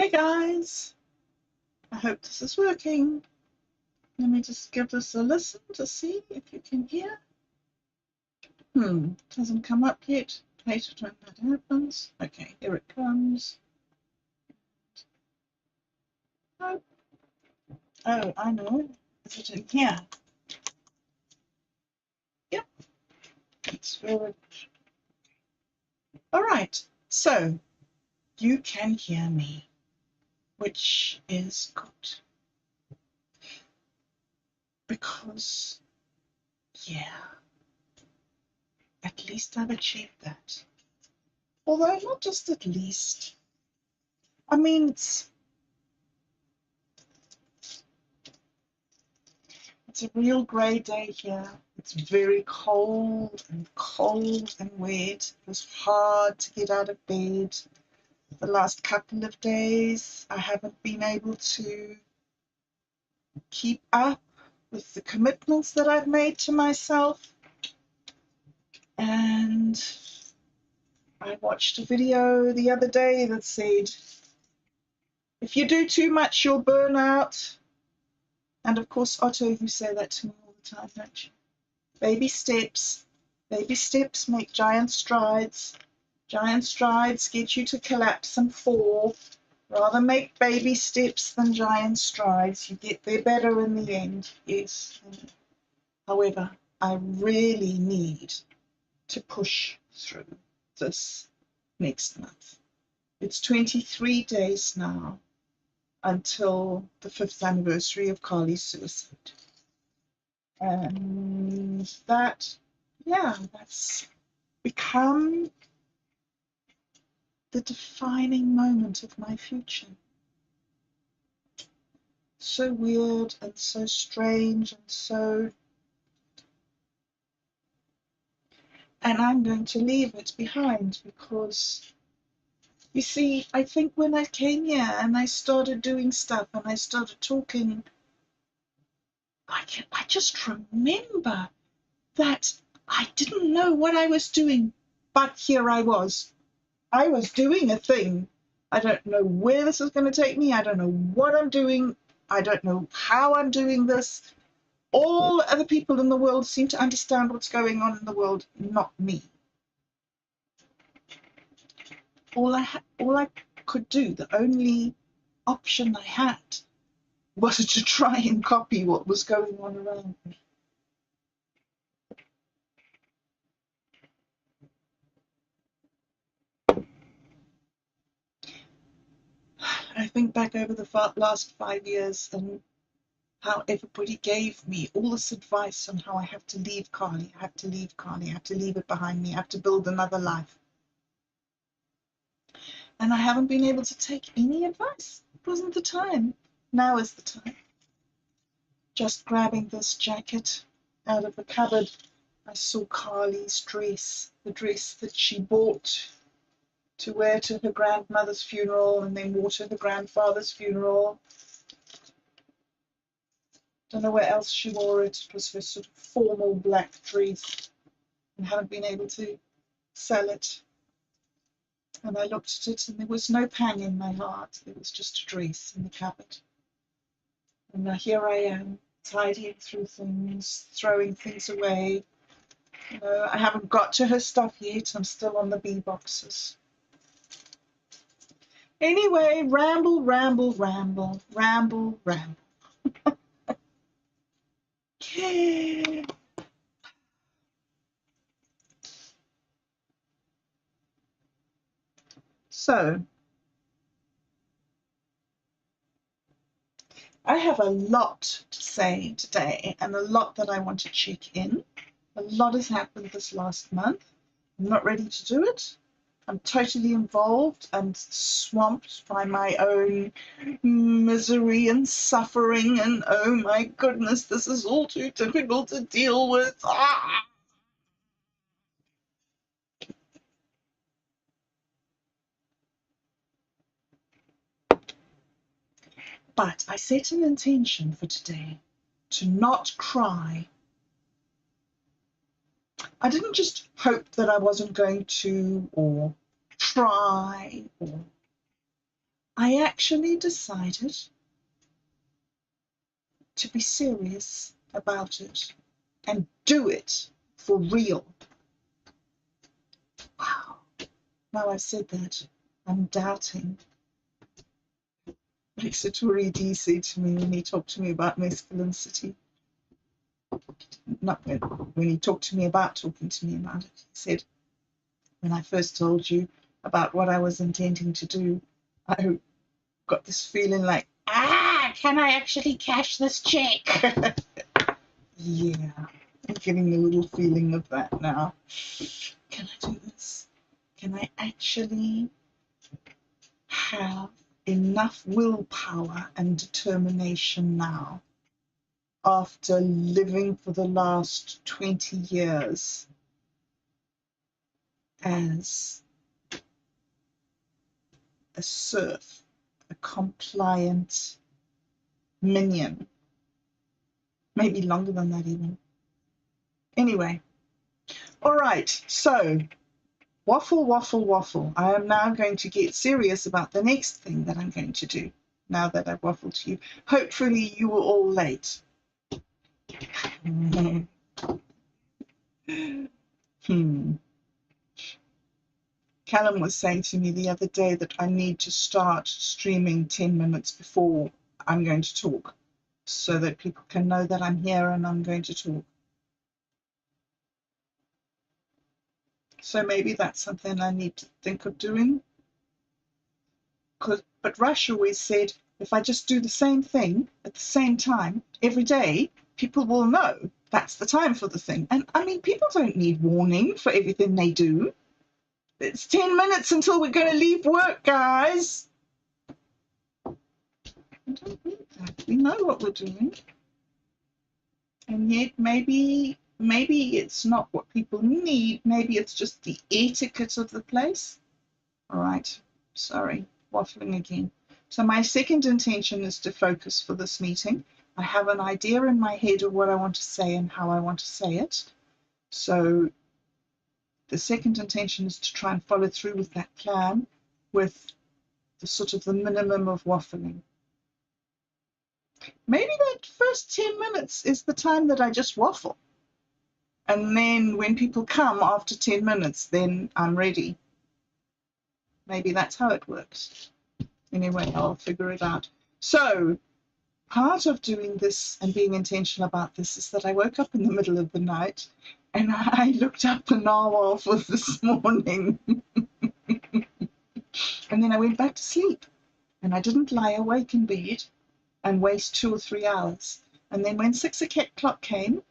Hey guys, I hope this is working. Let me just give this a listen to see if you can hear. Hasn't come up yet. Hate it when that happens. Okay, here it comes. Oh, I know. Is it in here? Yep, it's very. All right, so you can hear me, which is good. Because, yeah, at least I've achieved that. Although, not just at least. I mean, it's a real grey day here. It's very cold and wet. It was hard to get out of bed. The last couple of days, I haven't been able to keep up with the commitments that I've made to myself. And I watched a video the other day that said, if you do too much, you'll burn out. And of course, Otto, you say that to me all the time, don't you? Baby steps make giant strides. Giant strides get you to collapse and fall. Rather make baby steps than giant strides. You get there better in the end, yes. However, I really need to push through this next month. It's 23 days now until the 5th anniversary of Carly's suicide. And that's become the defining moment of my future. So weird and so strange and I'm going to leave it behind because, you see, I think when I came here and I started doing stuff and I started talking, I just remember that I didn't know what I was doing, but here I was. I was doing a thing. I don't know where this is going to take me. I don't know what I'm doing. I don't know how I'm doing this. All other people in the world seem to understand what's going on in the world, not me. All I could do, the only option I had, was to try and copy what was going on around me. I think back over the last 5 years and how everybody gave me all this advice on how I have to leave Carly, I have to leave Carly, I have to leave it behind me, I have to build another life. And I haven't been able to take any advice. It wasn't the time. Now is the time. Just grabbing this jacket out of the cupboard, I saw Carly's dress, the dress that she bought to wear to her grandmother's funeral and then wore to her grandfather's funeral. Don't know where else she wore it. It was her sort of formal black dress, and haven't been able to sell it. And I looked at it and there was no pang in my heart. There was just a dress in the cupboard. And now here I am, tidying through things, throwing things away. You know, I haven't got to her stuff yet. I'm still on the bee boxes. Anyway, ramble. So, I have a lot to say today and a lot that I want to check in. A lot has happened this last month. I'm not ready to do it. I'm totally involved and swamped by my own misery and suffering, and oh my goodness, this is all too difficult to deal with. But I set an intention for today to not cry. I didn't just hope that I wasn't going to, or try, or I actually decided to be serious about it and do it for real. Wow. Now I've said that, I'm doubting. Like Satori D said to me when he talked to me about masculinity. Not when he talked to me about talking to me about it. He said, when I first told you about what I was intending to do, I got this feeling like, can I actually cash this check? Yeah, I'm getting a little feeling of that now. Can I do this? Can I actually have enough willpower and determination now, after living for the last 20 years as a serf, a compliant minion, maybe longer than that even. Anyway, all right, so waffle, waffle, waffle. I am now going to get serious about the next thing that I'm going to do now that I've waffled to you. Hopefully you were all late. Callum was saying to me the other day that I need to start streaming 10 minutes before I'm going to talk, so that people can know that I'm here and I'm going to talk. So maybe that's something I need to think of doing. But Rush always said, if I just do the same thing at the same time every day, people will know that's the time for the thing. And I mean, people don't need warning for everything they do. It's 10 minutes until we're going to leave work, guys. I don't need that. We know what we're doing. And yet maybe it's not what people need. Maybe it's just the etiquette of the place. All right, sorry, waffling again. So my second intention is to focus for this meeting. I have an idea in my head of what I want to say and how I want to say it. So the second intention is to try and follow through with that plan with the sort of the minimum of waffling. Maybe that first 10 minutes is the time that I just waffle. And then when people come after 10 minutes, then I'm ready. Maybe that's how it works. Anyway, I'll figure it out. So part of doing this and being intentional about this is that I woke up in the middle of the night and I looked up the narwhal for this morning. And then I went back to sleep and I didn't lie awake in bed and waste 2 or 3 hours. And then when 6 o'clock came,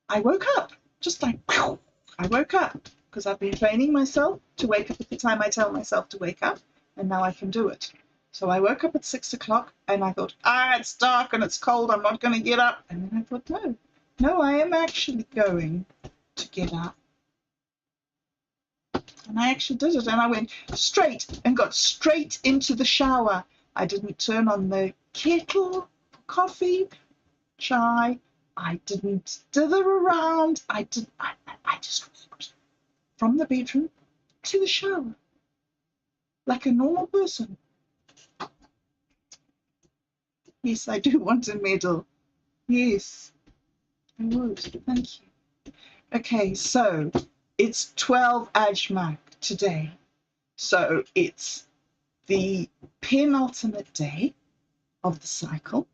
I woke up, just like, whew, I woke up because I've been training myself to wake up at the time I tell myself to wake up, and now I can do it. So I woke up at 6 o'clock and I thought, it's dark and it's cold, I'm not going to get up. And then I thought, no, I am actually going to get up. And I actually did it, and I went straight and got straight into the shower. I didn't turn on the kettle for coffee, chai. I didn't dither around. I just walked from the bedroom to the shower like a normal person. Yes, I do want a medal. Yes, I would. Thank you. Okay, so it's 12 Ajmak today. So it's the penultimate day of the cycle.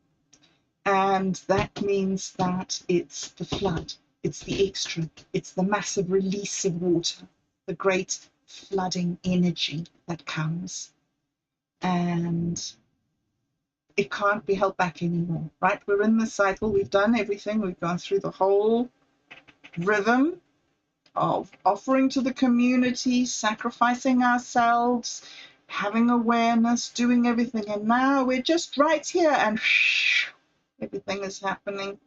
And that means that it's the flood, it's the extra, it's the massive release of water, the great flooding energy that comes. And it can't be held back anymore, right? We're in the cycle, we've done everything, we've gone through the whole rhythm of offering to the community, sacrificing ourselves, having awareness, doing everything. And now we're just right here and everything is happening.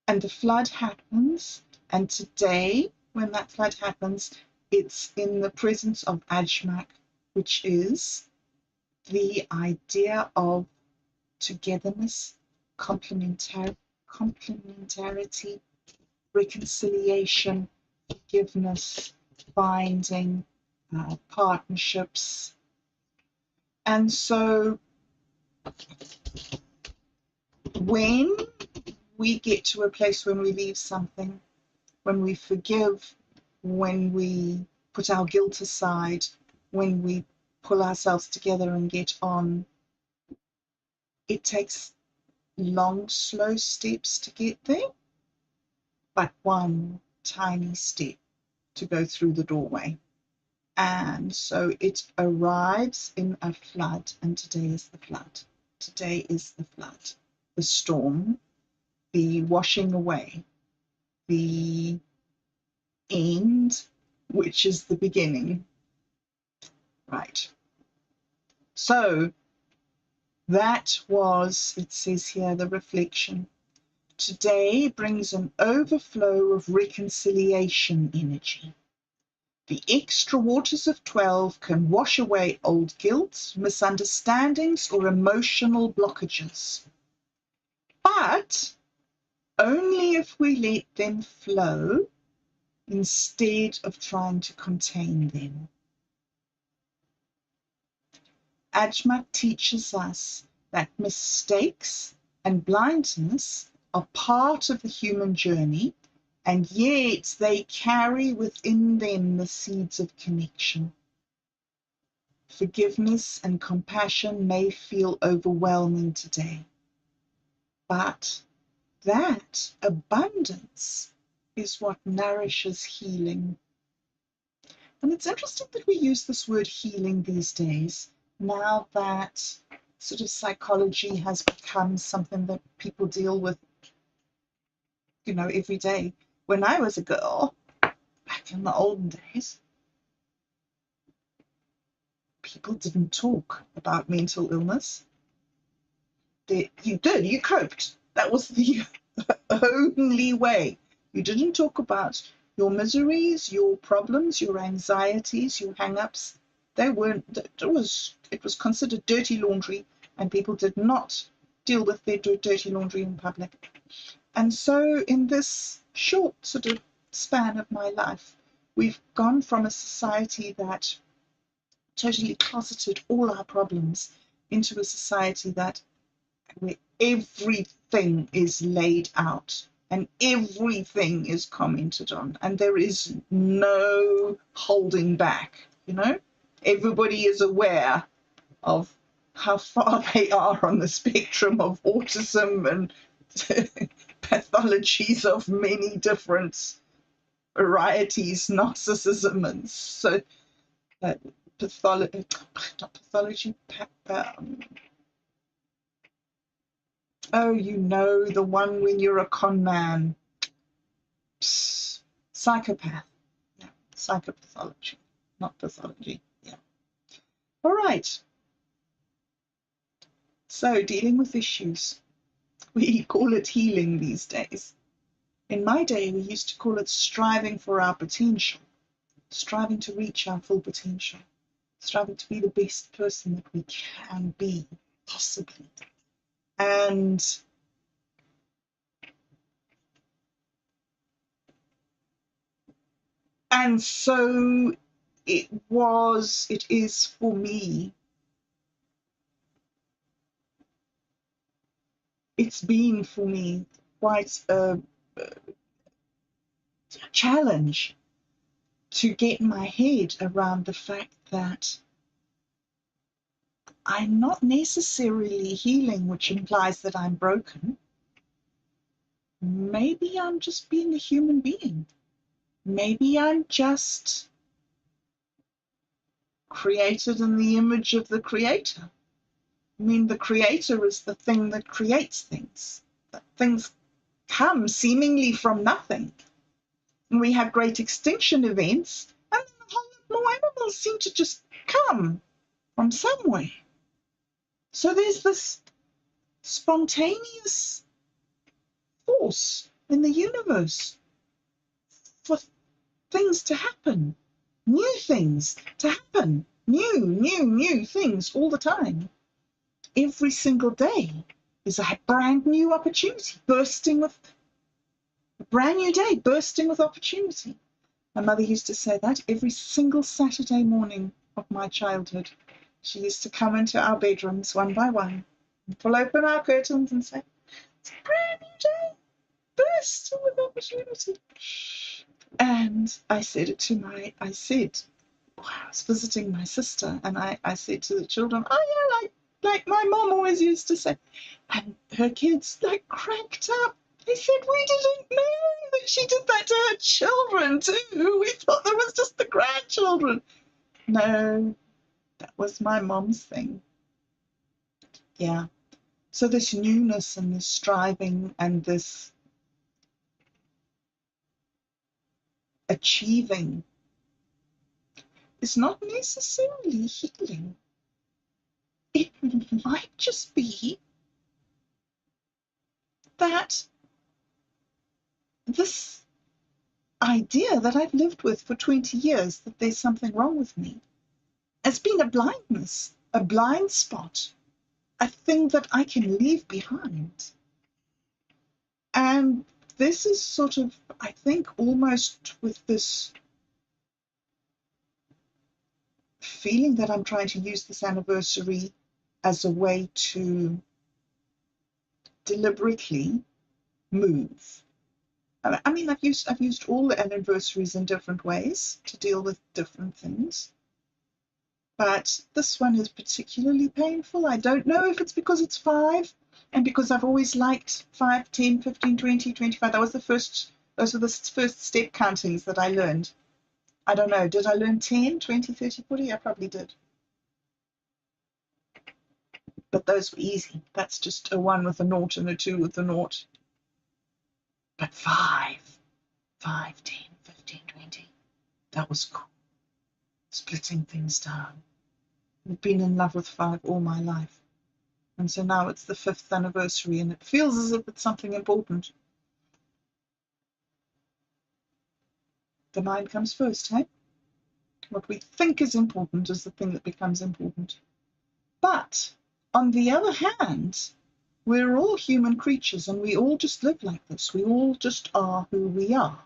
And the flood happens. And today, when that flood happens, it's in the presence of Ajmak, which is the idea of togetherness, complementarity, reconciliation, forgiveness, binding, partnerships, And so when we get to a place when we leave something, when we forgive, when we put our guilt aside, when we pull ourselves together and get on, it takes long, slow steps to get there, but one tiny step to go through the doorway. And so it arrives in a flood, and today is the flood. Today is the flood, the storm, the washing away, the end, which is the beginning. Right. So that was, it says here, the reflection. Today brings an overflow of reconciliation energy. The extra waters of 12 can wash away old guilt, misunderstandings, or emotional blockages. But only if we let them flow instead of trying to contain them. Ajmak teaches us that mistakes and blindness are part of the human journey, and yet they carry within them the seeds of connection. Forgiveness and compassion may feel overwhelming today, but that abundance is what nourishes healing. And it's interesting that we use this word healing these days, now that sort of psychology has become something that people deal with, you know, every day. When I was a girl, back in the olden days, people didn't talk about mental illness. You coped. That was the only way. You didn't talk about your miseries, your problems, your anxieties, your hang-ups. They weren't, it was considered dirty laundry, and people did not deal with their dirty laundry in public. And so in this short sort of span of my life, we've gone from a society that totally closeted all our problems into a society where everything is laid out and everything is commented on, and there is no holding back, you know? Everybody is aware of how far they are on the spectrum of autism and pathologies of many different varieties, narcissism, and so pathology, not pathology, oh, you know, the one when you're a con man. Psst, psychopath. Yeah, psychopathology, not pathology. Yeah. All right. So dealing with issues. We call it healing these days. In my day, we used to call it striving for our potential, striving to reach our full potential, striving to be the best person that we can be, possibly. And so it is for me, it's been for me quite a challenge to get my head around the fact that I'm not necessarily healing, which implies that I'm broken. Maybe I'm just being a human being. Maybe I'm just created in the image of the creator. I mean, the creator is the thing that creates things. That things come seemingly from nothing. And we have great extinction events, and then a whole lot more animals seem to just come from somewhere. So there's this spontaneous force in the universe for things to happen, new things to happen, new things all the time. Every single day is a brand new opportunity, bursting with a brand new day, bursting with opportunity. My mother used to say that every single Saturday morning of my childhood. She used to come into our bedrooms one by one, pull open our curtains and say, "It's a brand new day, burst with opportunity." And I said I was visiting my sister, and I said to the children, "Oh yeah, like my mom always used to say," and her kids like cracked up. They said, "We didn't know that she did that to her children too. We thought that was just the grandchildren." No, that was my mom's thing. Yeah. So this newness and this striving and this achieving is not necessarily healing. It might just be that this idea that I've lived with for 20 years, that there's something wrong with me, has been a blindness, a blind spot, a thing that I can leave behind. And this is sort of, I think, almost with this feeling that I'm trying to use this anniversary as a way to deliberately move. I mean, I've used all the anniversaries in different ways to deal with different things, but this one is particularly painful. I don't know if it's because it's 5 and because I've always liked 5, 10, 15, 20, 25. Those were the first step countings that I learned. I don't know, did I learn 10, 20, 30, 40? I probably did. But those were easy. That's just a 1 with a naught and a 2 with a naught. But 5, 10, 15, 20, that was cool. Splitting things down. I've been in love with 5 all my life. And so now it's the 5th anniversary and it feels as if it's something important. The mind comes first, hey? What we think is important is the thing that becomes important. But on the other hand, we're all human creatures and we all just live like this. We all just are who we are.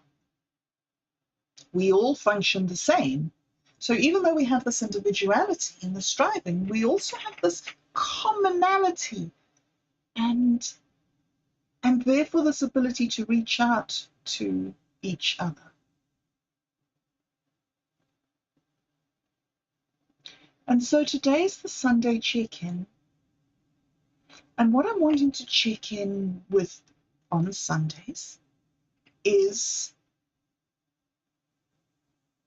We all function the same. So even though we have this individuality and the striving, we also have this commonality and therefore this ability to reach out to each other. And so today's the Sunday check-in. And what I'm wanting to check in with on Sundays is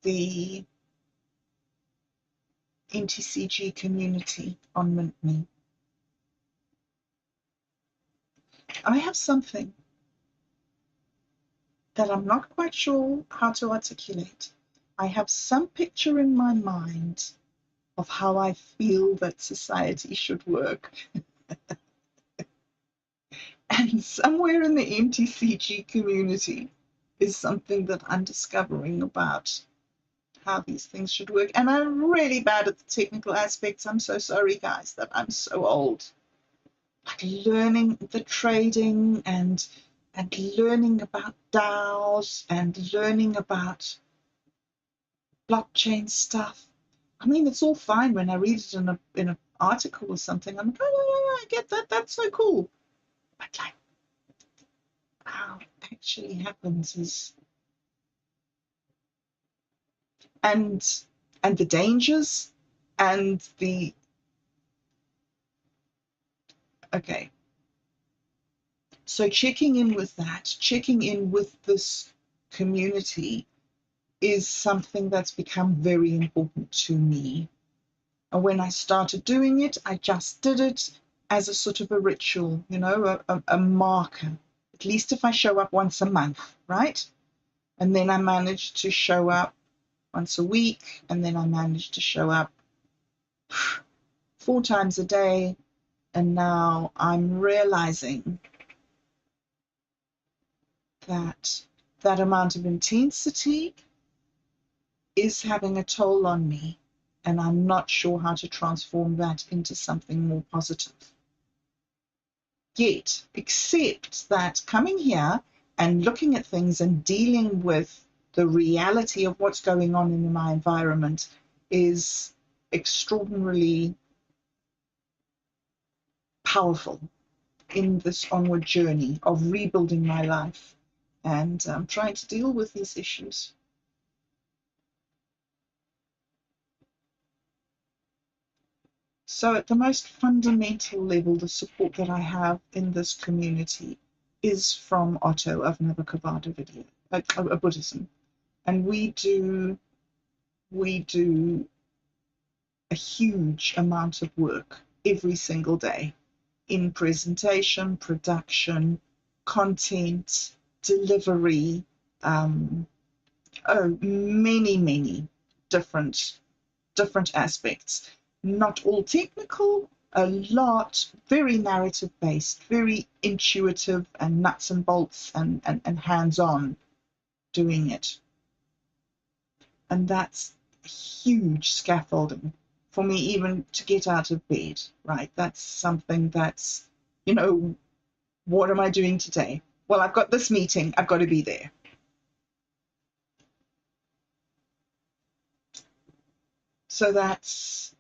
the NTCG community on MintMe. I have something that I'm not quite sure how to articulate. I have some picture in my mind of how I feel that society should work. And somewhere in the NTCG community is something that I'm discovering about how these things should work. And I'm really bad at the technical aspects. I'm so sorry, guys, that I'm so old. Like learning the trading and learning about DAOs and learning about blockchain stuff. I mean, it's all fine when I read it in an article or something. I'm like, oh, I get that. That's so cool. But like, how it actually happens is, and the dangers and the, okay. So checking in with that, checking in with this community is something that's become very important to me. And when I started doing it, I just did it as a sort of a ritual, you know, a marker. At least if I show up once a month, right? And then I managed to show up once a week, and then I managed to show up 4 times a day. And now I'm realizing that that amount of intensity is having a toll on me, and I'm not sure how to transform that into something more positive yet, except that coming here and looking at things and dealing with the reality of what's going on in my environment is extraordinarily powerful in this onward journey of rebuilding my life and trying to deal with these issues. So at the most fundamental level, the support that I have in this community is from Otto of Navakavada video, Buddhism. And we do a huge amount of work every single day in presentation, production, content, delivery, many different aspects. Not all technical, a lot very narrative based, very intuitive and nuts and bolts and hands-on doing it. And that's huge scaffolding for me even to get out of bed, right? That's something that's, you know, what am I doing today? Well, I've got this meeting, I've got to be there. So that's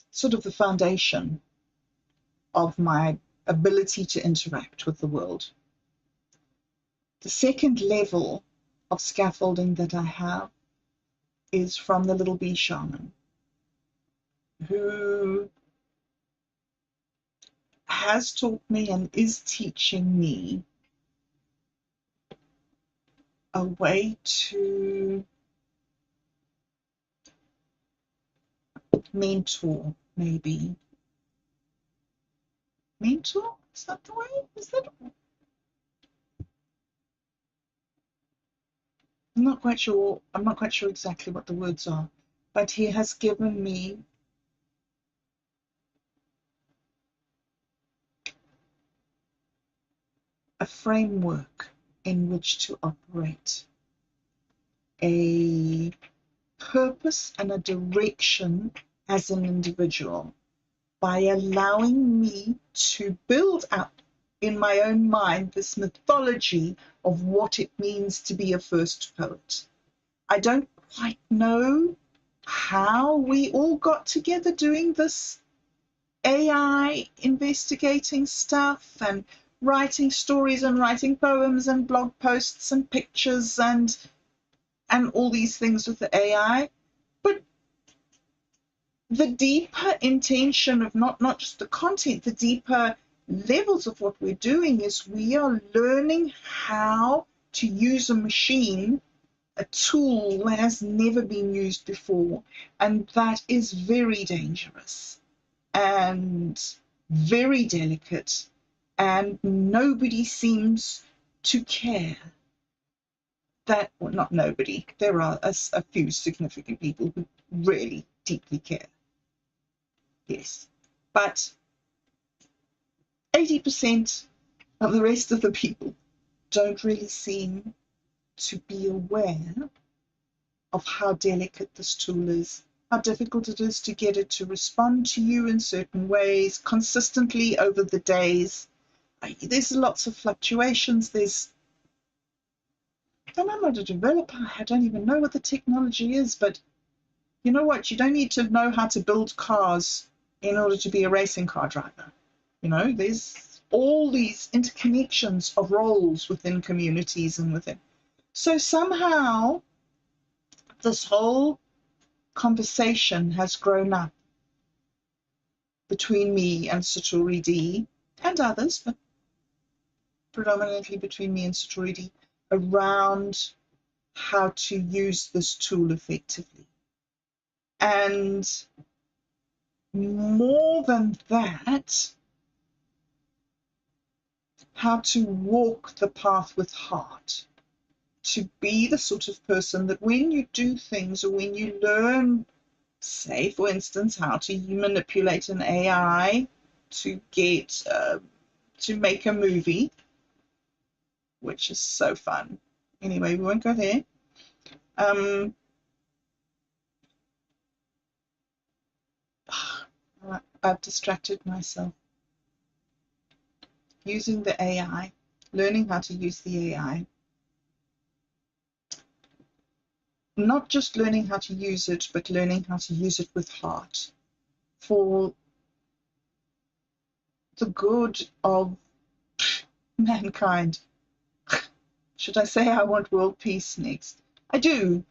sort of the foundation of my ability to interact with the world. The second level of scaffolding that I have is from the Little Bee Shaman, who has taught me and is teaching me a way to mentor, maybe. Mentor? Is that the way? Is that? I'm not quite sure. I'm not quite sure exactly what the words are, but he has given me a framework in which to operate, a purpose and a direction as an individual, by allowing me to build up in my own mind this mythology of what it means to be a first poet. I don't quite know how we all got together doing this AI investigating stuff and writing stories and writing poems and blog posts and pictures and all these things with the AI. But the deeper intention of not just the content, the deeper levels of what we're doing is we are learning how to use a machine, a tool that has never been used before, and that is very dangerous and very delicate, and nobody seems to care. That, well, not nobody, there are a few significant people who really deeply care. Yes, but 80% of the rest of the people don't really seem to be aware of how delicate this tool is, how difficult it is to get it to respond to you in certain ways consistently over the days. There's lots of fluctuations. And I'm not a developer. I don't even know what the technology is, but you know what? You don't need to know how to build cars in order to be a racing car driver. You know, there's all these interconnections of roles within communities and within. So somehow this whole conversation has grown up between me and Satori D and others, but predominantly between me and Satori D, around how to use this tool effectively. And more than that, how to walk the path with heart, to be the sort of person that when you do things or when you learn, say, for instance, how to manipulate an AI to get to make a movie, which is so fun. Anyway, we won't go there. I've distracted myself. Using the AI, learning how to use the AI. not just learning how to use it, but learning how to use it with heart for the good of mankind. Should I say I want world peace next? I do.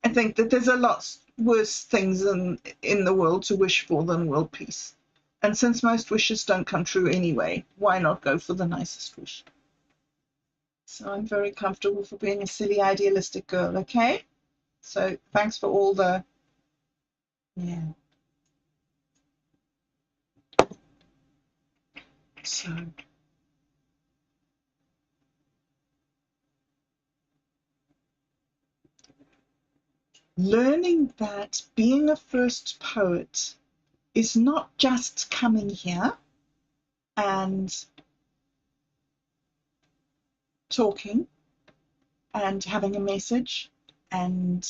I think that there's a lot worse things in the world to wish for than world peace. And since most wishes don't come true anyway, why not go for the nicest wish? So I'm very comfortable for being a silly, idealistic girl, okay? So thanks for all the, yeah. So learning that being a first poet is not just coming here and talking and having a message and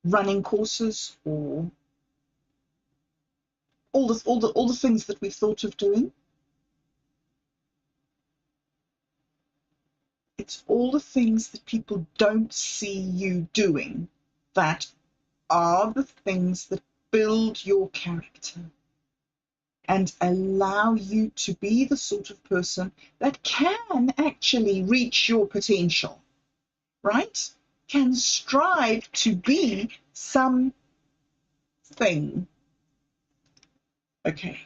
running courses or all the things that we've thought of doing. It's all the things that people don't see you doing that are the things that build your character and allow you to be the sort of person that can actually reach your potential, right? Can strive to be something. Okay,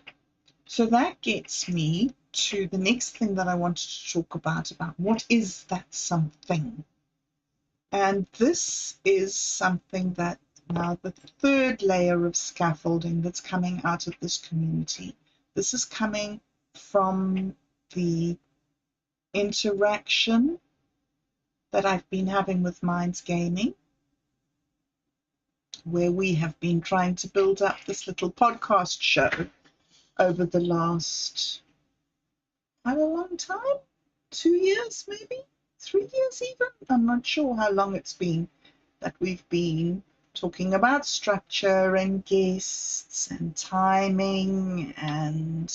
so that gets me to the next thing that I wanted to talk about what is that something? And this is something that now the third layer of scaffolding that's coming out of this community. This is coming from the interaction that I've been having with Minds Gaming, where we have been trying to build up this little podcast show over the last, how long time? 2 years, maybe 3 years even. I'm not sure how long it's been that we've been talking about structure and guests and timing, and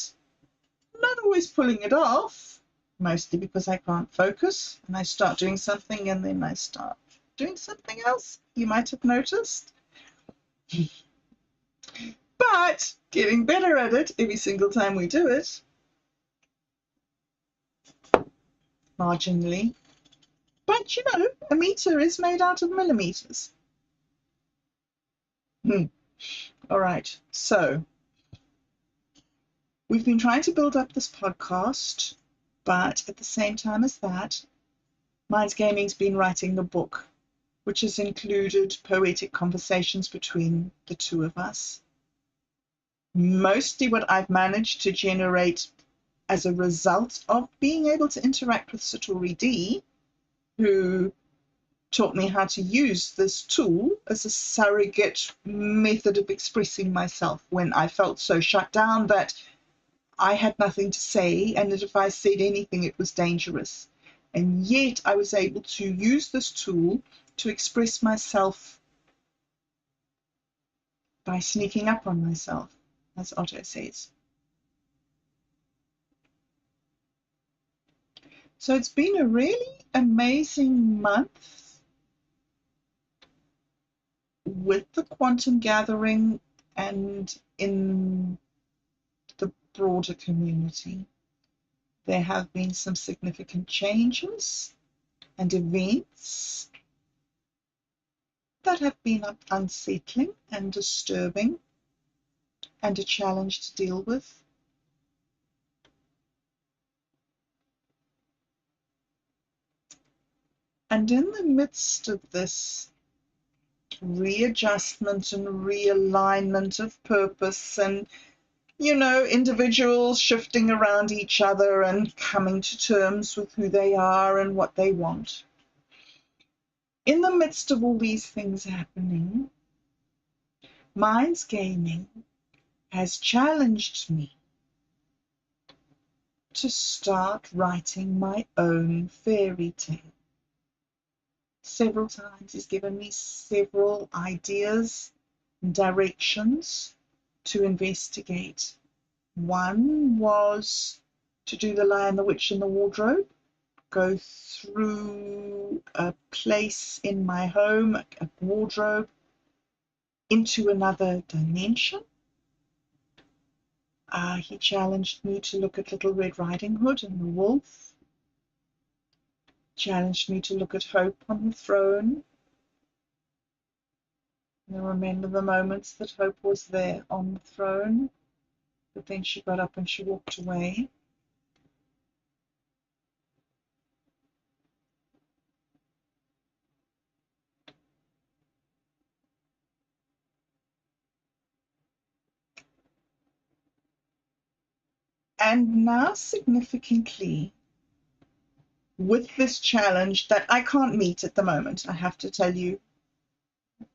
not always pulling it off, mostly because I can't focus and I start doing something and then I start doing something else. You might have noticed. But getting better at it every single time we do it, marginally. But you know, a meter is made out of millimeters. All right, so we've been trying to build up this podcast, but at the same time as that, Minds Gaming's been writing the book, which has included poetic conversations between the two of us. Mostly what I've managed to generate as a result of being able to interact with Satori D, who taught me how to use this tool as a surrogate method of expressing myself when I felt so shut down that I had nothing to say, and that if I said anything, it was dangerous. And yet I was able to use this tool to express myself by sneaking up on myself, as Otto says. So it's been a really amazing month with the quantum gathering and in the broader community. There have been some significant changes and events that have been unsettling and disturbing and a challenge to deal with. And in the midst of this readjustment and realignment of purpose and, you know, individuals shifting around each other and coming to terms with who they are and what they want. In the midst of all these things happening, Minds Gaming has challenged me to start writing my own fairy tale. Several times he's given me several ideas and directions to investigate. One was to do The Lion, the Witch, and the Wardrobe, go through a place in my home, a wardrobe, into another dimension. He challenged me to look at Little Red Riding Hood and the wolf. Challenged me to look at Hope on the throne. And I remember the moments that Hope was there on the throne, but then she got up and she walked away. And now, significantly, with this challenge that I can't meet at the moment, I have to tell you,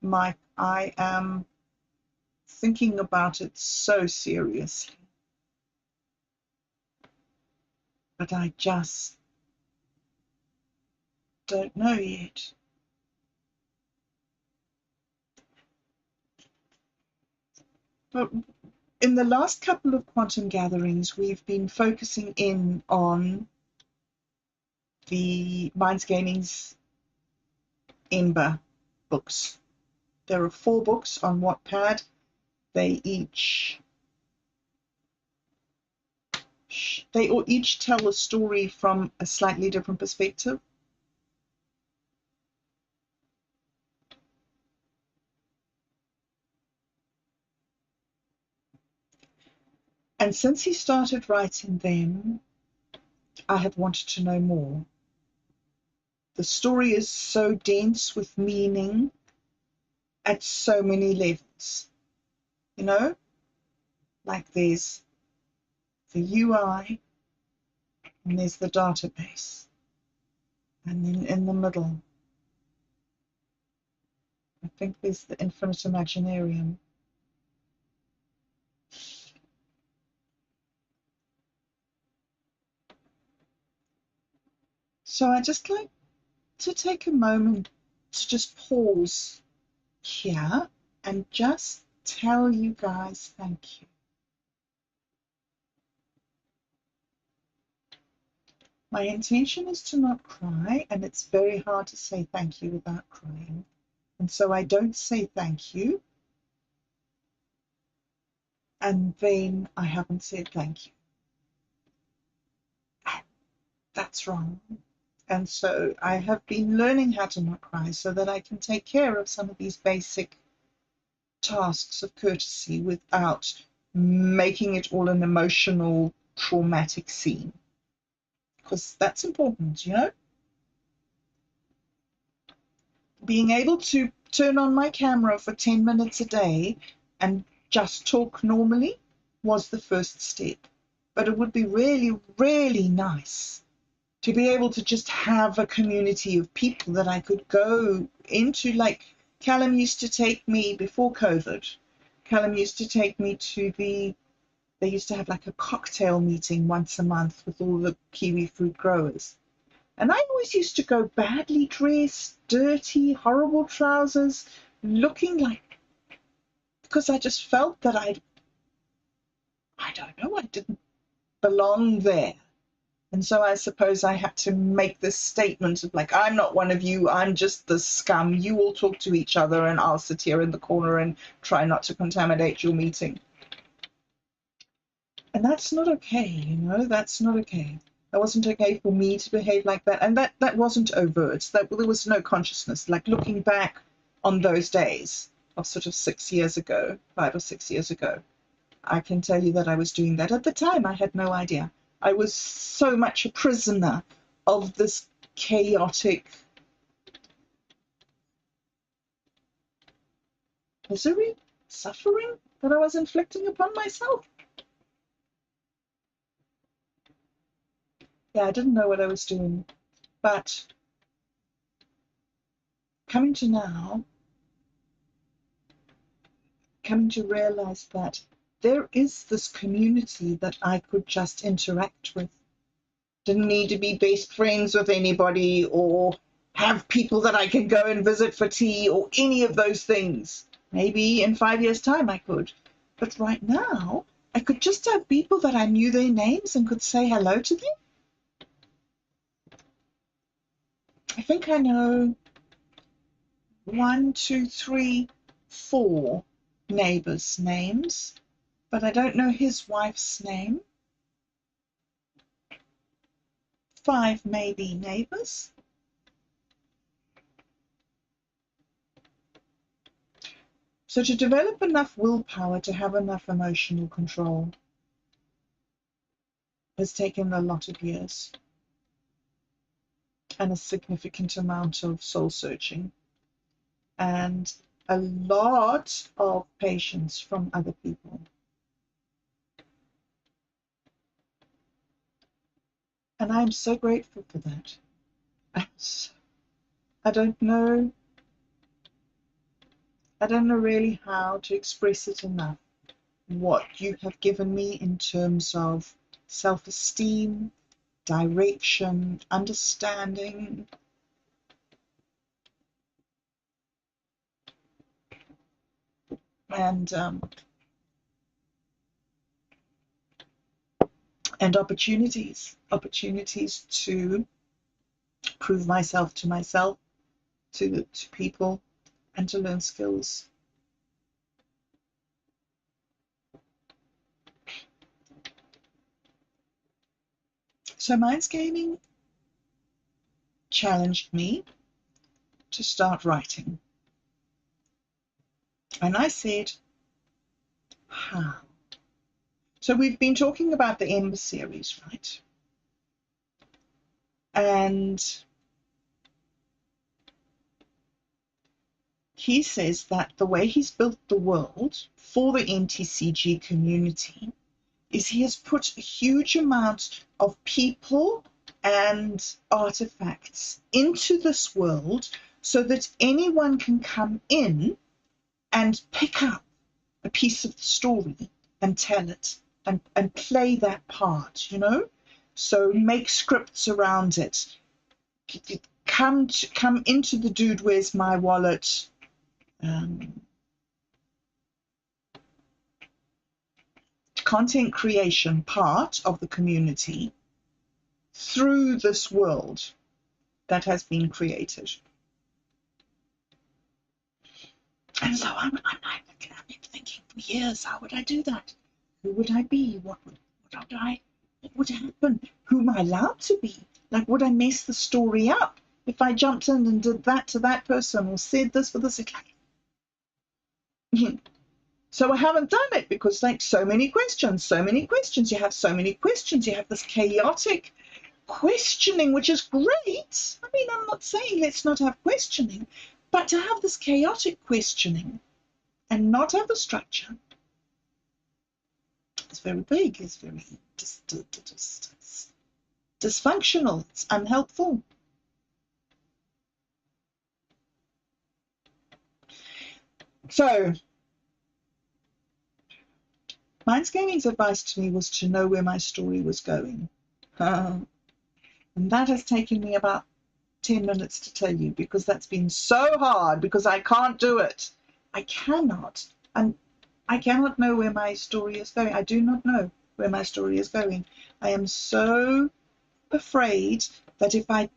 Mike, I am thinking about it so seriously. But I just don't know yet. But in the last couple of quantum gatherings, we've been focusing in on the Minds Gaining's Ember books. There are 4 books on Wattpad. They each tell a story from a slightly different perspective. And since he started writing them, I have wanted to know more. The story is so dense with meaning at so many levels. You know, like there's the UI, and there's the database. And then in the middle, I think there's the infinite imaginarium. So I just like to take a moment to just pause here and just tell you guys thank you. My intention is to not cry, and it's very hard to say thank you without crying. And so I don't say thank you, and then I haven't said thank you. That's wrong. And so I have been learning how to not cry so that I can take care of some of these basic tasks of courtesy without making it all an emotional, traumatic scene. Because that's important, you know? Being able to turn on my camera for 10 minutes a day and just talk normally was the first step. But it would be really, really nice to be able to just have a community of people that I could go into. Like Callum used to take me before COVID. Callum used to take me to they used to have like a cocktail meeting once a month with all the kiwi fruit growers. And I always used to go badly dressed, dirty, horrible trousers, looking like, because I just felt that I don't know, I didn't belong there. And so I suppose I had to make this statement of like, I'm not one of you, I'm just the scum. You all talk to each other and I'll sit here in the corner and try not to contaminate your meeting. And that's not okay, you know, that's not okay. That wasn't okay for me to behave like that. And that wasn't overt. There was no consciousness. Like looking back on those days of sort of 6 years ago, 5 or 6 years ago, I can tell you that I was doing that. At the time, I had no idea. I was so much a prisoner of this chaotic misery, suffering that I was inflicting upon myself. Yeah, I didn't know what I was doing. But coming to realize that there is this community that I could just interact with. Didn't need to be best friends with anybody or have people that I can go and visit for tea or any of those things. Maybe in 5 years' time I could. But right now, I could just have people that I knew their names and could say hello to them. I think I know 1, 2, 3, 4 neighbors' names, but I don't know his wife's name. 5 maybe neighbors. So to develop enough willpower to have enough emotional control has taken a lot of years and a significant amount of soul searching and a lot of patience from other people. And I'm so grateful for that. I don't know really how to express it enough, what you have given me in terms of self-esteem, direction, understanding. And opportunities to prove myself to myself, to people, and to learn skills. So Mindscaping challenged me to start writing. And I said, how? So we've been talking about the Ember series, right? And he says that the way he's built the world for the NTCG community is he has put a huge amount of people and artifacts into this world so that anyone can come in and pick up a piece of the story and tell it and play that part, you know? So make scripts around it. Come into the Dude, Where's My Wallet? Content creation part of the community through this world that has been created. And so I've been thinking for years, how would I do that? Who would I be? What would happen? Who am I allowed to be? Like, would I mess the story up if I jumped in and did that to that person or said this for this? So I haven't done it because, like, so many questions. You have so many questions. You have this chaotic questioning, which is great. I mean, I'm not saying let's not have questioning, but to have this chaotic questioning and not have a structure, it's very big, it's very dysfunctional, it's unhelpful. So Mindscaping's advice to me was to know where my story was going. And that has taken me about 10 minutes to tell you, because that's been so hard, because I can't do it. I cannot. And I cannot know where my story is going. I do not know where my story is going. I am so afraid that if I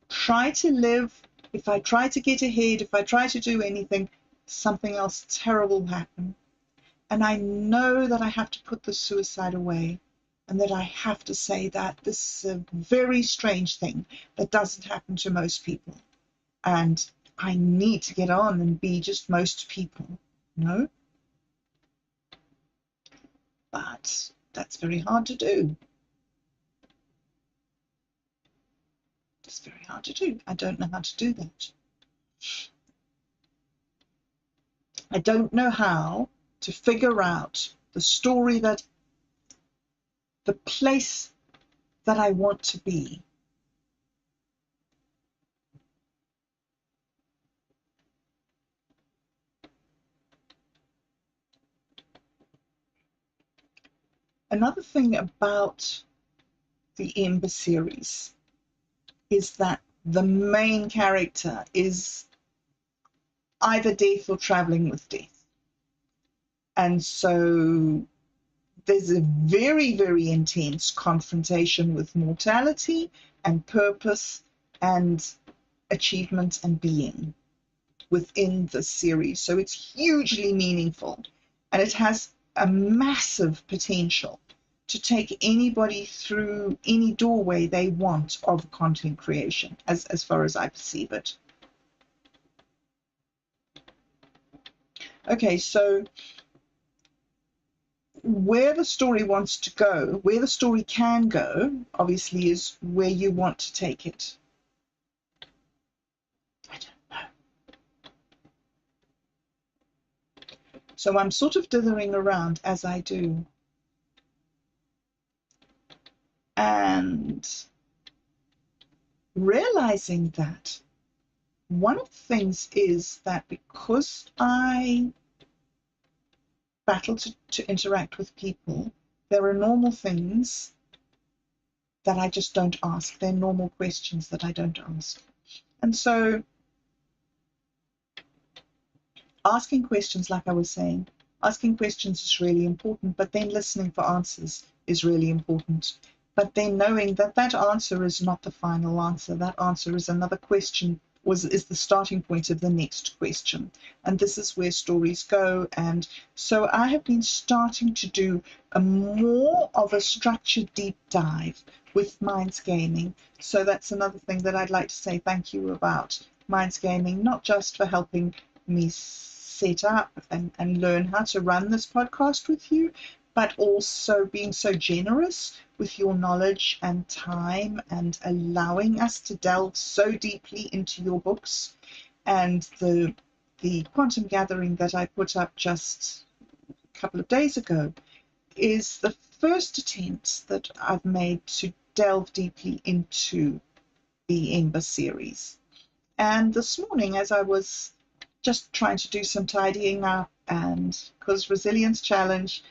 try to live, if I try to get ahead, if I try to do anything, something else terrible will happen. And I know that I have to put the suicide away, and that I have to say that this is a very strange thing that doesn't happen to most people. And I need to get on and be just most people, you know? But that's very hard to do. It's very hard to do. I don't know how to do that. I don't know how to figure out the story, that the place that I want to be. Another thing about the Ember series is that the main character is either death or traveling with death. And so there's a very, very intense confrontation with mortality and purpose and achievement and being within the series. So it's hugely meaningful, and it has a massive potential to take anybody through any doorway they want of content creation, as far as I perceive it. Okay, so where the story wants to go, where the story can go, obviously, is where you want to take it. I don't know. So I'm sort of dithering around as I do. And realizing that one of the things is that because I battle to interact with people, there are normal things that I just don't ask. They're normal questions that I don't ask. And so asking questions, like I was saying, asking questions is really important, but then listening for answers is really important. But then knowing that that answer is not the final answer, that answer is another question, is the starting point of the next question. And this is where stories go. And so I have been starting to do a more of a structured deep dive with Minds Gaming. So that's another thing that I'd like to say thank you about Minds Gaming, not just for helping me set up and learn how to run this podcast with you, but also being so generous with your knowledge and time and allowing us to delve so deeply into your books. And the quantum gathering that I put up just a couple of days ago is the first attempt that I've made to delve deeply into the Ember series. And this morning, as I was just trying to do some tidying up, and because Resilience Challenge,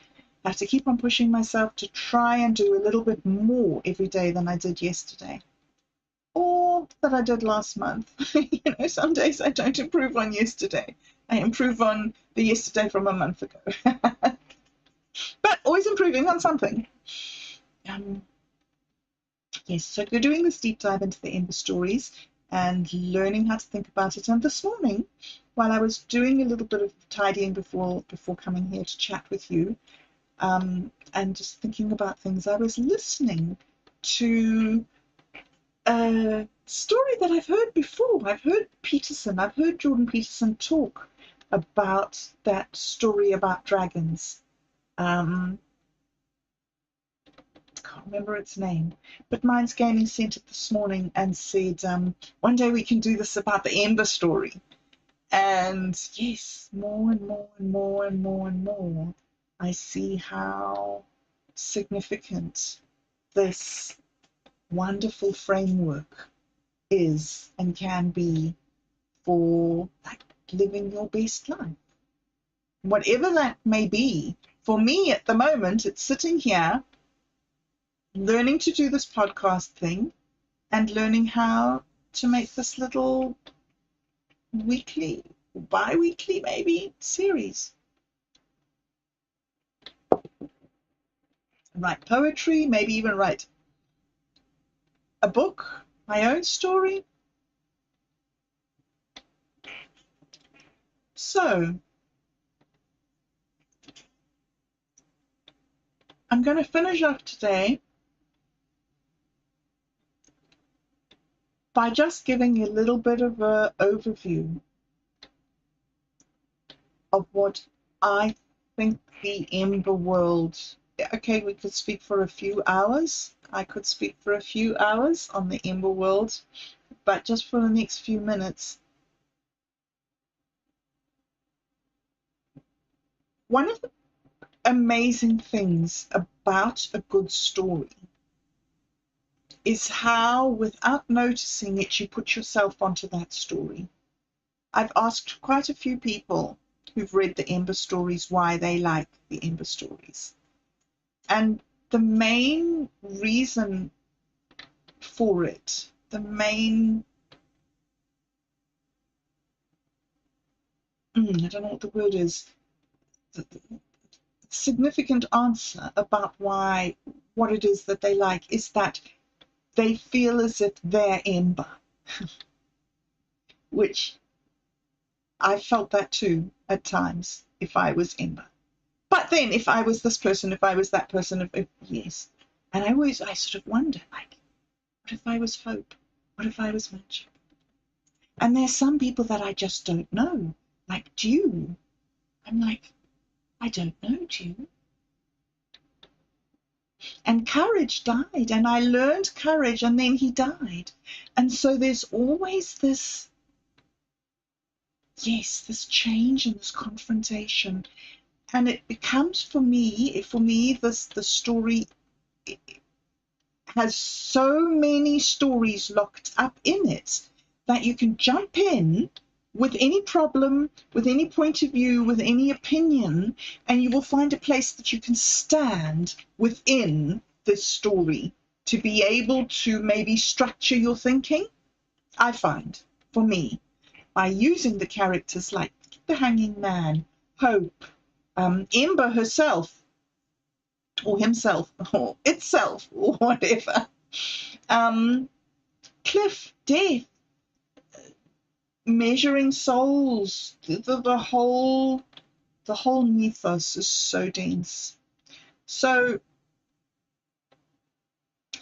I have to keep on pushing myself to try and do a little bit more every day than I did yesterday, or that I did last month. Some days I don't improve on yesterday. I improve on the yesterday from a month ago. But always improving on something. Yes, so we're doing this deep dive into the Ember stories and learning how to think about it. And this morning, while I was doing a little bit of tidying before coming here to chat with you, and just thinking about things, I was listening to a story that I've heard before. I've heard Jordan Peterson talk about that story about dragons. I can't remember its name, but Minds Gaming sent it this morning and said, one day we can do this about the Ember story. And yes, more and more and more and more and more, I see how significant this wonderful framework is and can be for like living your best life. Whatever that may be. For me at the moment, it's sitting here learning to do this podcast thing and learning how to make this little weekly, bi-weekly maybe, series. Write poetry, maybe even write a book, my own story. So I'm going to finish up today by just giving you a little bit of an overview of what I think the Ember world. Okay, we could speak for a few hours. I could speak for a few hours on the Ember world, but just for the next few minutes. One of the amazing things about a good story is how, without noticing it, you put yourself onto that story. I've asked quite a few people who've read the Ember stories why they like the Ember stories. And the main reason for it, the main, I don't know what the word is, the significant answer about why, what it is that they like is that they feel as if they're Ember. which I felt that too at times if I was Ember. But then if I was this person, if I was that person, if yes. And I sort of wonder, like, what if I was Hope? What if I was Magic? And there's some people that I just don't know, like Dew. I'm like, I don't know Dew. And Courage died, and I learned Courage, and then he died. And so there's always this, yes, this change and this confrontation. And it becomes for me, the story has so many stories locked up in it that you can jump in with any problem, with any point of view, with any opinion, and you will find a place that you can stand within this story to be able to maybe structure your thinking. I find, for me, by using the characters like the Hanging Man, Hope, Ember herself, or himself, or itself, or whatever, Cliff, Death, Measuring Souls, the whole mythos is so dense. So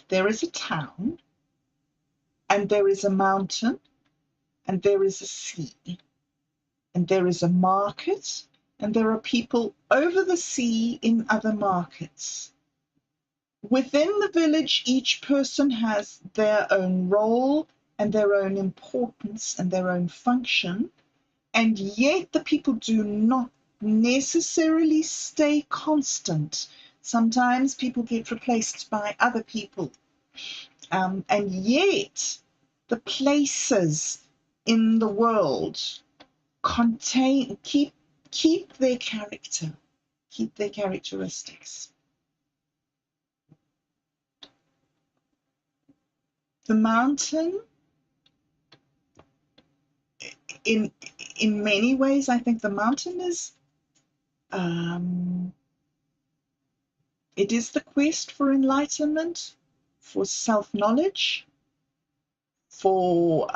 there is a town, and there is a mountain, and there is a sea, and there is a market, and there are people over the sea in other markets. Within the village, each person has their own role and their own importance and their own function, and yet the people do not necessarily stay constant. Sometimes people get replaced by other people, and yet the places in the world keep their character, keep their characteristics. The mountain, in many ways, I think the mountain is it is the quest for enlightenment, for self-knowledge, for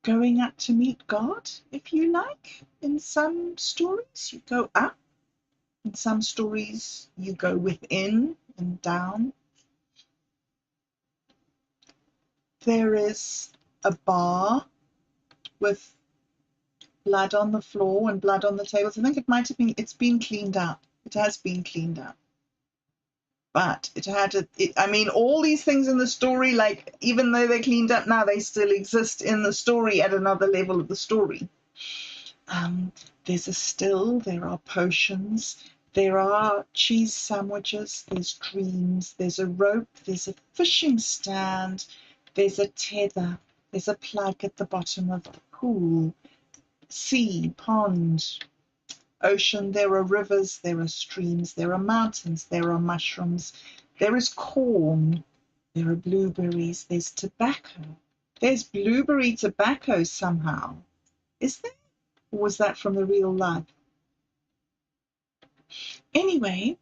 going up to meet God, if you like. In some stories, you go up. In some stories, you go within and down. There is a bar with blood on the floor and blood on the tables. I think it's been cleaned up. It has been cleaned up. But all these things in the story, like, even though they're cleaned up now, they still exist in the story at another level of the story. There's a still, there are potions, there are cheese sandwiches, there's dreams, there's a rope, there's a fishing stand, there's a tether, there's a plug at the bottom of the pool, sea, pond, ocean, there are rivers, there are streams, there are mountains, there are mushrooms, there is corn, there are blueberries, there's tobacco. There's blueberry tobacco somehow. Is there? Or was that from the real life? Anyway,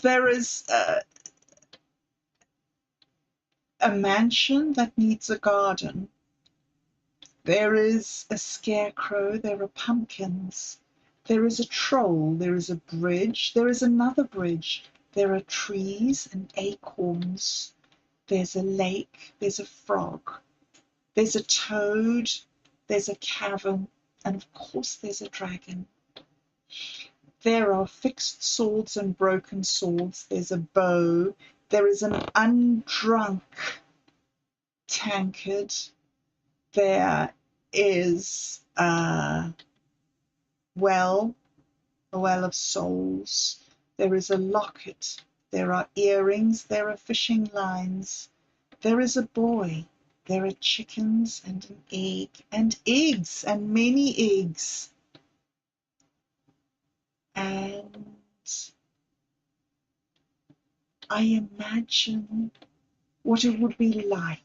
there is a mansion that needs a garden. There is a scarecrow, there are pumpkins. There is a troll, there is a bridge, there is another bridge. There are trees and acorns. There's a lake, there's a frog. There's a toad, there's a cavern, and of course there's a dragon. There are fixed swords and broken swords. There's a bow. There is an undrunk tankard. There is a well of souls. There is a locket. There are earrings. There are fishing lines. There is a boy. There are chickens and an egg and eggs and many eggs. And I imagine what it would be like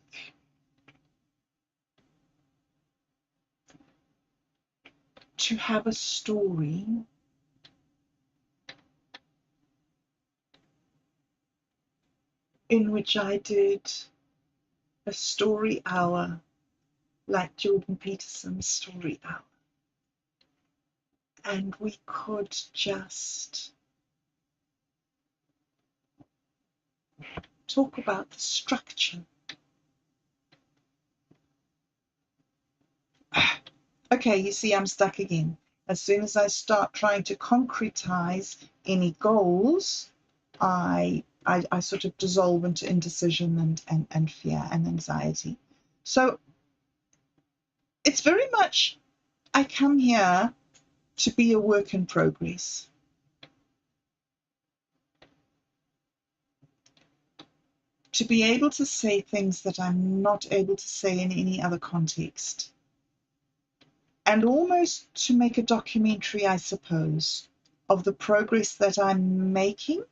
to have a story in which I did a story hour like Jordan Peterson's story hour. And we could just talk about the structure. Okay, you see, I'm stuck again. As soon as I start trying to concretize any goals, I sort of dissolve into indecision and fear and anxiety. So it's very much, I come here to be a work in progress. To be able to say things that I'm not able to say in any other context. And almost to make a documentary, I suppose, of the progress that I'm making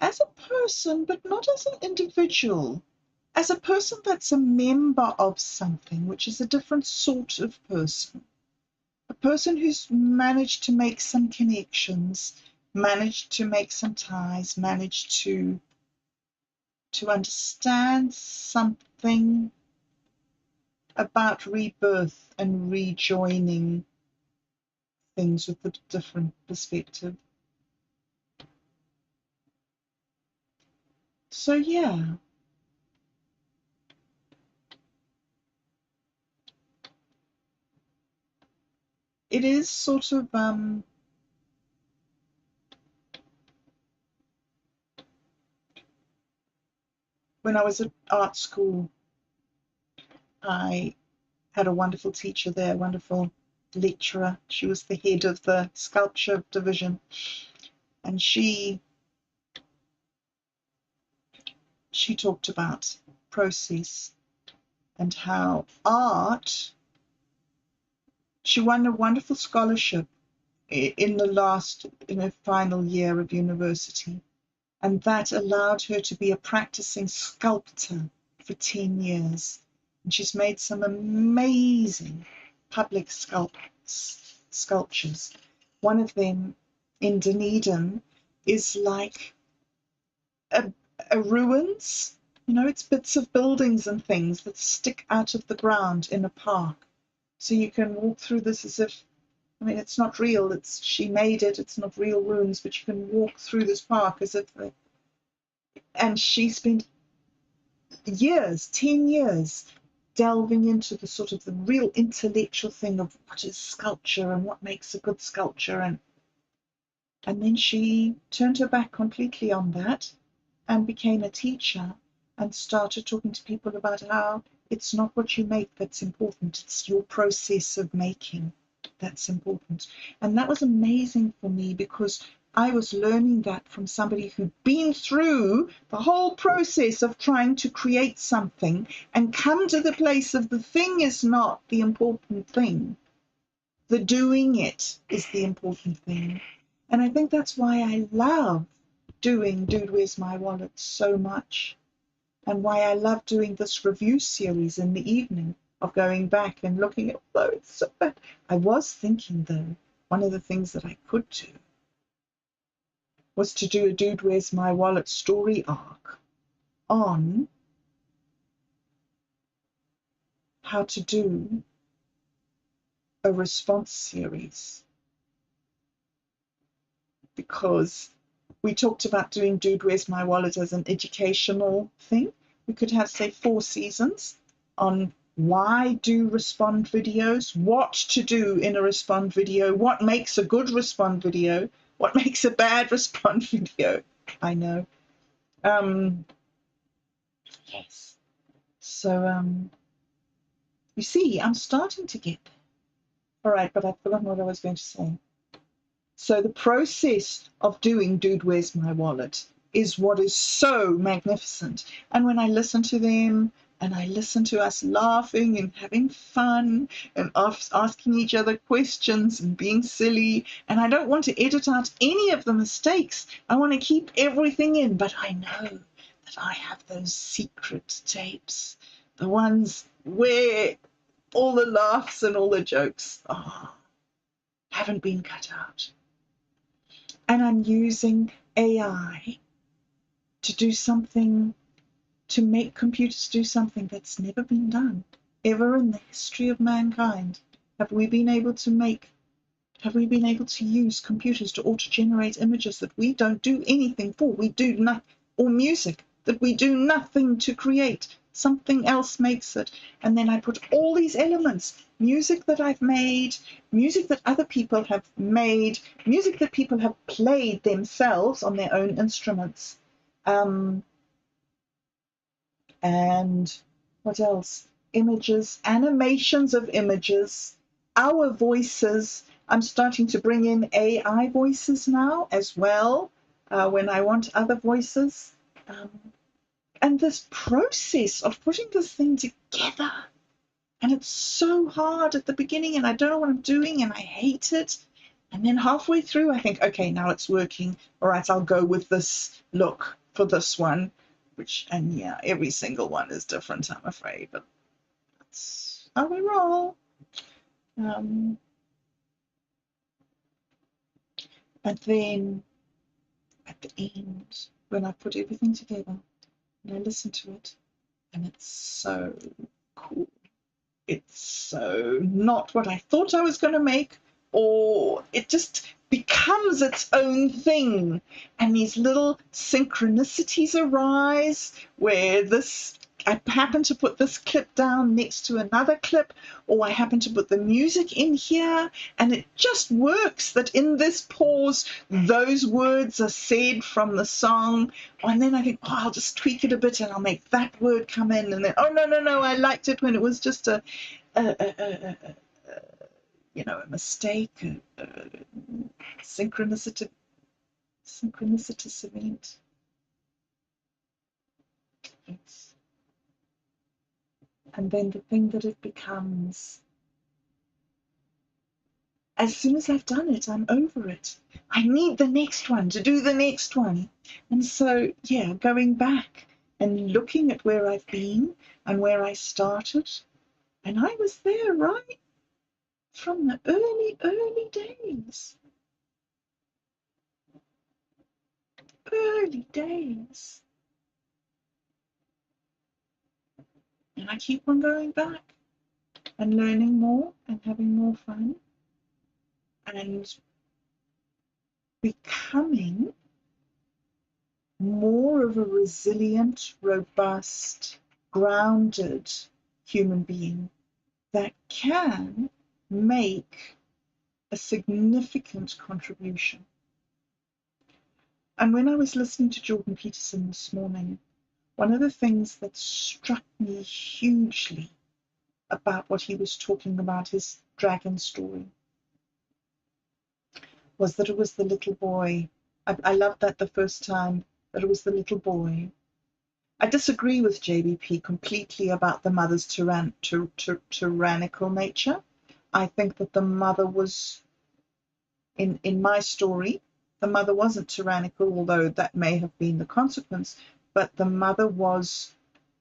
as a person, but not as an individual, as a person that's a member of something, which is a different sort of person, a person who's managed to make some connections, managed to make some ties, managed to understand something about rebirth and rejoining things with a different perspective. So yeah, it is sort of when I was at art school, I had a wonderful teacher there, wonderful lecturer. She was the head of the sculpture division, and she talked about process and how art. She won a wonderful scholarship in her final year of university, and that allowed her to be a practicing sculptor for 10 years. And she's made some amazing public sculptures. One of them in Dunedin is like a ruins, it's bits of buildings and things that stick out of the ground in a park. So you can walk through this as if, it's not real, she made it, it's not real ruins, but you can walk through this park as if and she spent years, 10 years, delving into the sort of the real intellectual thing of what is sculpture and what makes a good sculpture. And then she turned her back completely on that and became a teacher and started talking to people about how it's not what you make that's important, it's your process of making that's important. And that was amazing for me because I was learning that from somebody who'd been through the whole process of trying to create something and come to the place of the thing is not the important thing. The doing it is the important thing. And I think that's why I love doing Dude, Where's My Wallet so much, and why I love doing this review series in the evening of going back and looking at, oh, it's so bad. I was thinking, though, one of the things that I could do was to do a Dude, Where's My Wallet story arc on how to do a response series, because we talked about doing Dude, Where's My Wallet as an educational thing. We could have, say, 4 seasons on why do respond videos, what to do in a respond video, what makes a good respond video, what makes a bad respond video. I know. Yes. So, you see, I'm starting to get there. All right, but I've forgotten what I was going to say. So the process of doing Dude, Where's My Wallet is what is so magnificent. And when I listen to them and I listen to us laughing and having fun and asking each other questions and being silly, and I don't want to edit out any of the mistakes. I want to keep everything in, but I know that I have those secret tapes, the ones where all the laughs and all the jokes haven't been cut out. And I'm using AI to do something, to make computers do something that's never been done ever in the history of mankind. Have we been able to use computers to auto-generate images that we don't do anything for? We do nothing, or music that we do nothing to create. Something else makes it. And then I put all these elements, music that I've made, music that other people have made, music that people have played themselves on their own instruments. And what else? Images, animations of images, our voices. I'm starting to bring in AI voices now as well when I want other voices. And this process of putting this thing together, and it's so hard at the beginning, and I don't know what I'm doing, and I hate it. And then halfway through, I think, okay, now it's working. All right, I'll go with this look for this one. And yeah, every single one is different, I'm afraid, but that's how we roll. But then at the end, when I put everything together and I listen to it, and it's so cool. It's so not what I thought I was going to make, or it just becomes its own thing. And these little synchronicities arise where I happen to put this clip down next to another clip, or I happen to put the music in here, and it just works that in this pause, those words are said from the song. And then I think, oh, I'll just tweak it a bit and I'll make that word come in. And then, oh, no, I liked it when it was just a mistake, a synchronicity event. And then the thing that it becomes, as soon as I've done it, I'm over it. I need the next one to do the next one. And so, yeah, going back and looking at where I've been and where I started, and I was there right from the early days. Early days. And I keep on going back and learning more and having more fun and becoming more of a resilient, robust, grounded human being that can make a significant contribution. And when I was listening to Jordan Peterson this morning, one of the things that struck me hugely about what he was talking about, his dragon story, was that it was the little boy. I loved that the first time, that it was the little boy. I disagree with JBP completely about the mother's tyrannical nature. I think that the mother was, in my story, the mother wasn't tyrannical, although that may have been the consequence, but the mother was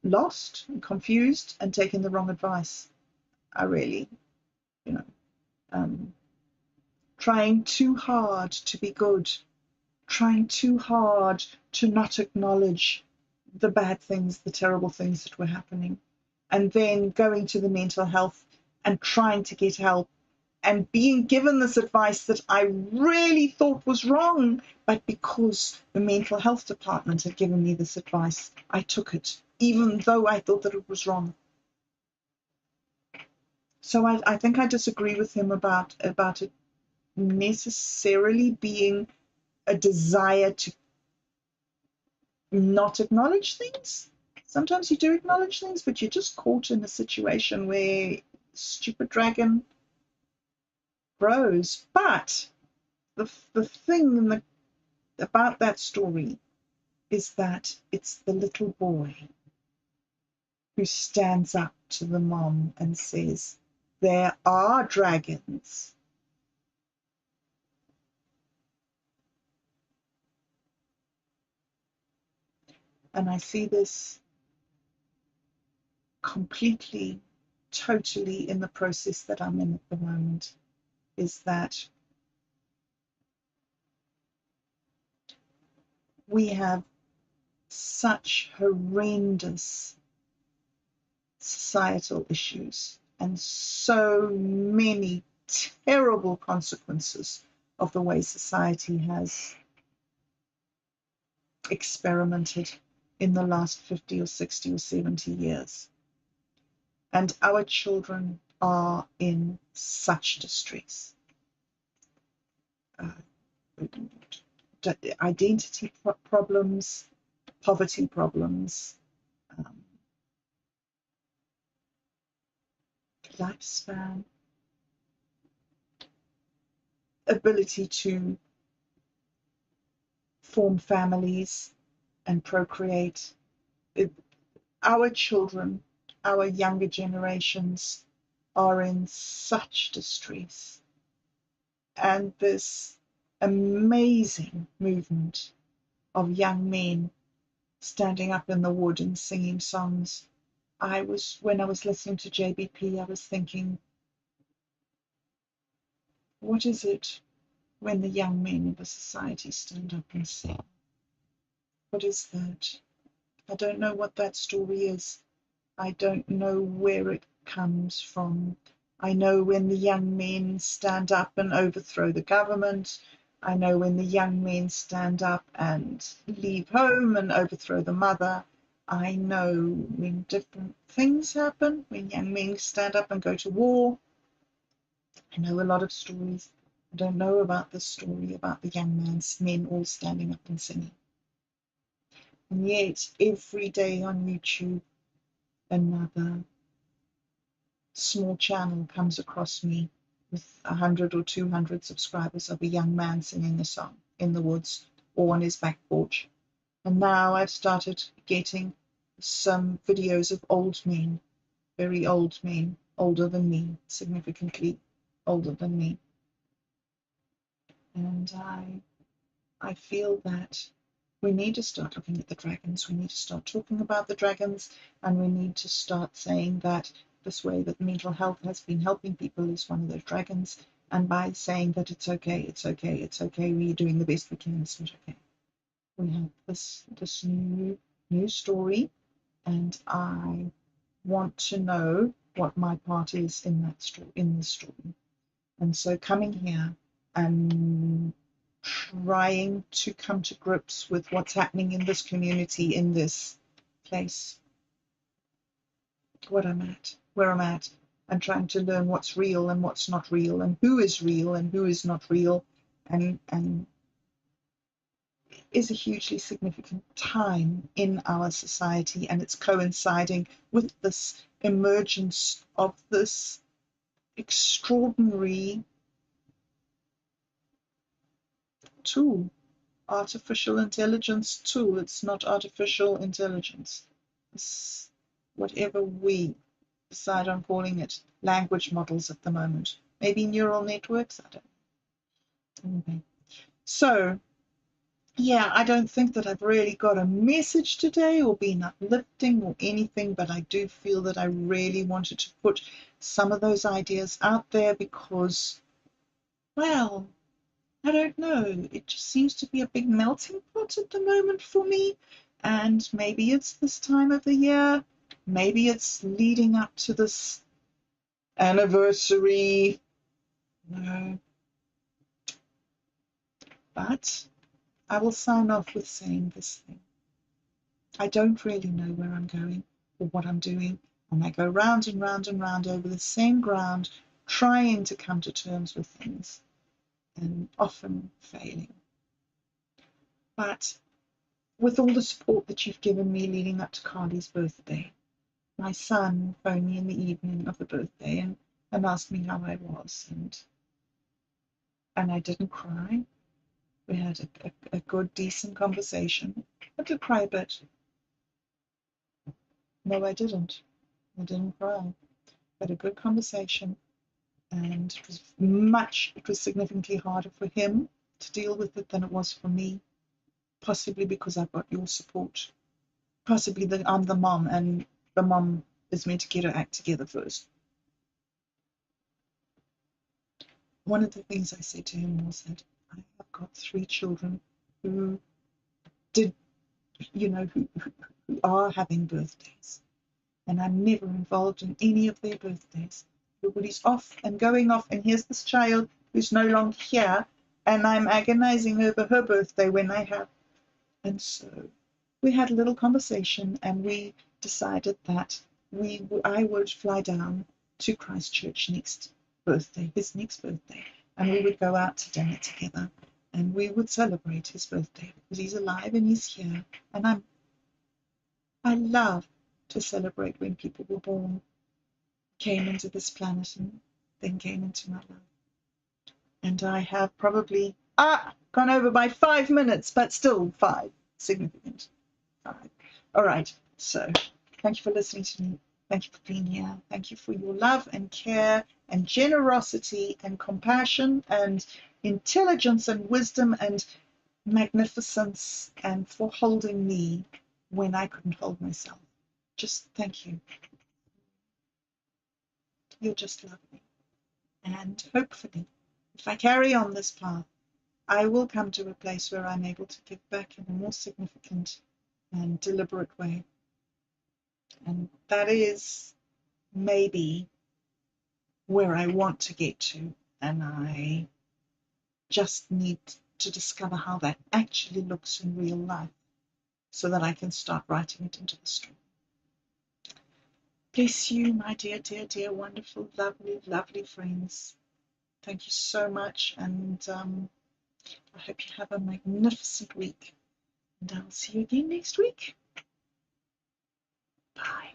lost and confused and taking the wrong advice. I really, trying too hard to be good, trying too hard to not acknowledge the bad things, the terrible things that were happening, and then going to the mental health and trying to get help and being given this advice that I really thought was wrong, but because the mental health department had given me this advice, I took it, even though I thought that it was wrong. So I think I disagree with him about it necessarily being a desire to not acknowledge things. Sometimes you do acknowledge things, but you're just caught in a situation where stupid dragon grows. But the thing about that story is that it's the little boy who stands up to the mom and says, there are dragons. And I see this completely, totally in the process that I'm in at the moment, is that We have such horrendous societal issues and so many terrible consequences of the way society has experimented in the last 50 or 60 or 70 years. And our children are in such distress. Identity problems, poverty problems, lifespan, ability to form families and procreate. Our children, our younger generations are in such distress. And this amazing movement of young men standing up in the wood and singing songs. When I was listening to JBP, I was thinking, what is it when the young men of a society stand up and sing? What is that? I don't know what that story is. I don't know where it comes from. I know when the young men stand up and overthrow the government. I know when the young men stand up and leave home and overthrow the mother. I know when different things happen, when young men stand up and go to war. I know a lot of stories. I don't know about this story about the young men all standing up and singing. And yet, every day on YouTube, another small channel comes across me with 100 or 200 subscribers of a young man singing a song in the woods or on his back porch. And now I've started getting some videos of old men, very old men, older than me, significantly older than me. And I feel that we need to start looking at the dragons. We need to start talking about the dragons, and we need to start saying that this way that mental health has been helping people is one of those dragons. And by saying that it's okay, it's okay, it's okay, we're doing the best we can, it's not okay. We have this new story, and I want to know what my part is in that story, in this story. And so coming here and trying to come to grips with what's happening in this community, in this place, where I'm at, and trying to learn what's real and what's not real, and who is real and who is not real, and is a hugely significant time in our society, and it's coinciding with this emergence of this extraordinary tool, artificial intelligence tool. It's not artificial intelligence. It's whatever we decide on calling it, language models at the moment. Maybe neural networks, I don't know. Anyway. So, yeah, I don't think that I've really got a message today or been uplifting or anything, but I do feel that I really wanted to put some of those ideas out there because, well, I don't know. It just seems to be a big melting pot at the moment for me. And maybe it's this time of the year. Maybe it's leading up to this anniversary. No. But I will sign off with saying this thing. I don't really know where I'm going or what I'm doing. And I go round and round and round over the same ground, trying to come to terms with things and often failing. But with all the support that you've given me leading up to Carly's birthday, my son phoned me in the evening of the birthday and asked me how I was, and I didn't cry. We had a good, decent conversation. I did cry a bit. No, I didn't. I didn't cry. We had a good conversation, and it was significantly harder for him to deal with it than it was for me, possibly because I've got your support. Possibly that I'm the mom, and the mom is meant to get her act together first. One of the things I said to him was that I have got 3 children who did you know, who are having birthdays. And I'm never involved in any of their birthdays. Everybody's off and going off, and here's this child who's no longer here, and I'm agonizing over her birthday when I have. And so we had a little conversation, and we decided that I would fly down to Christchurch his next birthday, and we would go out to dinner together, and we would celebrate his birthday because he's alive and he's here, and I love to celebrate when people were born, came into this planet, and then came into my life. And I have probably gone over by 5 minutes, but still 5, significant 5. All right, so thank you for listening to me. Thank you for being here. Thank you for your love and care and generosity and compassion and intelligence and wisdom and magnificence, and for holding me when I couldn't hold myself. Just thank you. You're just lovely. And hopefully, if I carry on this path, I will come to a place where I'm able to give back in a more significant and deliberate way. And that is maybe where I want to get to. And I just need to discover how that actually looks in real life so that I can start writing it into the story. Bless you, my dear, dear, dear, wonderful, lovely, lovely friends. Thank you so much. And I hope you have a magnificent week. And I'll see you again next week. Bye.